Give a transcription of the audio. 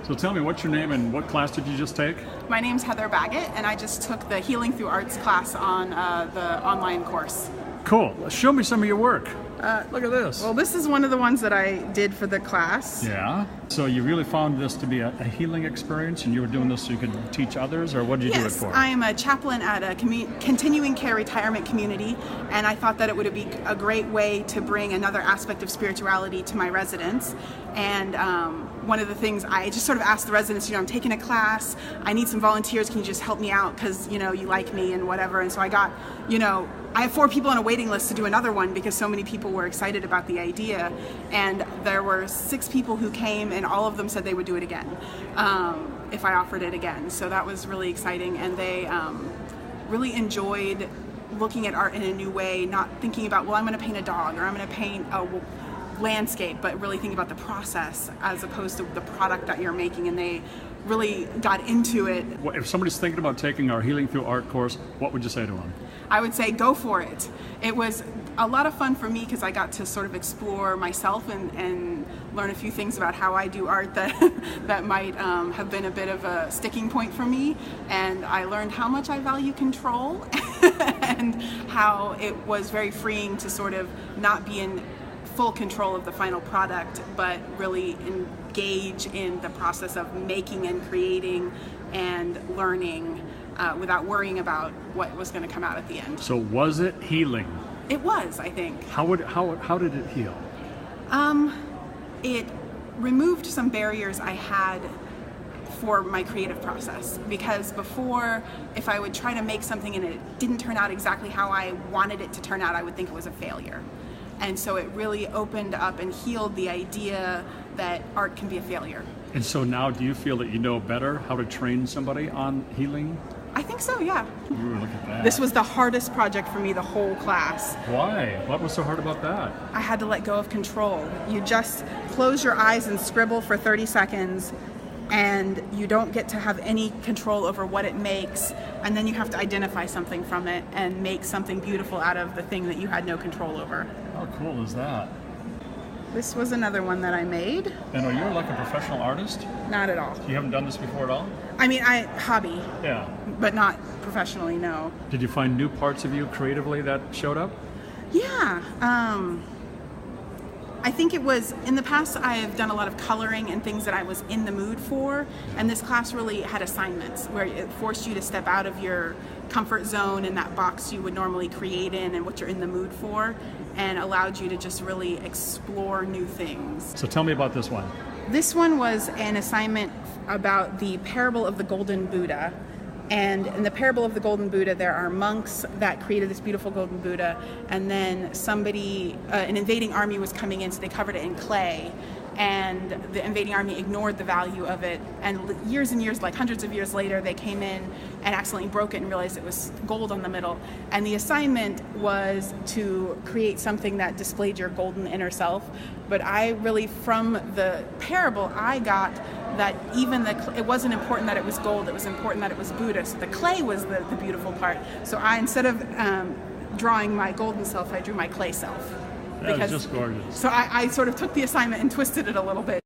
So tell me, what's your name and what class did you just take? My name's Heather Baggett, and I just took the Healing Through Arts class on the online course. Cool. Show me some of your work. Look at this. Well, this is one of the ones that I did for the class. Yeah. So you really found this to be a healing experience, and you were doing this so you could teach others, or what did you do it for? Yes, I am a chaplain at a continuing care retirement community, and I thought that it would be a great way to bring another aspect of spirituality to my residents. And one of the things I just sort of asked the residents, I'm taking a class, I need some volunteers, can you just help me out because, you like me and whatever. And so I got, I have 4 people on a waiting list to do another one because so many people were excited about the idea. And there were 6 people who came, and all of them said they would do it again if I offered it again. So that was really exciting, and they really enjoyed looking at art in a new way, not thinking about, well, I'm going to paint a dog or I'm going to paint a landscape, but really thinking about the process as opposed to the product that you're making, and they really got into it. If somebody's thinking about taking our Healing Through Art course, what would you say to them? I would say go for it. It was a lot of fun for me because I got to sort of explore myself and learn a few things about how I do art that might have been a bit of a sticking point for me. And I learned how much I value control and how it was very freeing to sort of not be in full control of the final product, but really engage in the process of making and creating and learning without worrying about what was going to come out at the end. So was it healing? It was, I think. How did it heal? It removed some barriers I had for my creative process, because before, if I would try to make something and it didn't turn out exactly how I wanted it to turn out, I would think it was a failure. And so it really opened up and healed the idea that art can be a failure. And so now do you feel that you know better how to train somebody on healing? I think so, yeah. Ooh, look at that. This was the hardest project for me, the whole class. Why? What was so hard about that? I had to let go of control. You just close your eyes and scribble for 30 seconds, and you don't get to have any control over what it makes, and then you have to identify something from it and make something beautiful out of the thing that you had no control over. How cool is that? This was another one that I made. And are you like a professional artist? Not at all. You haven't done this before at all? I mean, hobby. Yeah. But not professionally, no. Did you find new parts of you creatively that showed up? Yeah. I think it was, in the past I have done a lot of coloring and things that I was in the mood for, and this class really had assignments where it forced you to step out of your comfort zone in that box you would normally create in and what you're in the mood for, and allowed you to just really explore new things. So tell me about this one. This one was an assignment about the parable of the Golden Buddha. And in the parable of the Golden Buddha, there are monks that created this beautiful Golden Buddha, and then an invading army was coming in, so they covered it in clay, and the invading army ignored the value of it, and years and years, like hundreds of years later, they came in and accidentally broke it and realized it was gold on the middle. And the assignment was to create something that displayed your golden inner self. But I really, from the parable, I got that even it wasn't important that it was gold, it was important that it was Buddha. So the clay was the beautiful part. So instead of drawing my golden self, I drew my clay self. That was just gorgeous. So I sort of took the assignment and twisted it a little bit.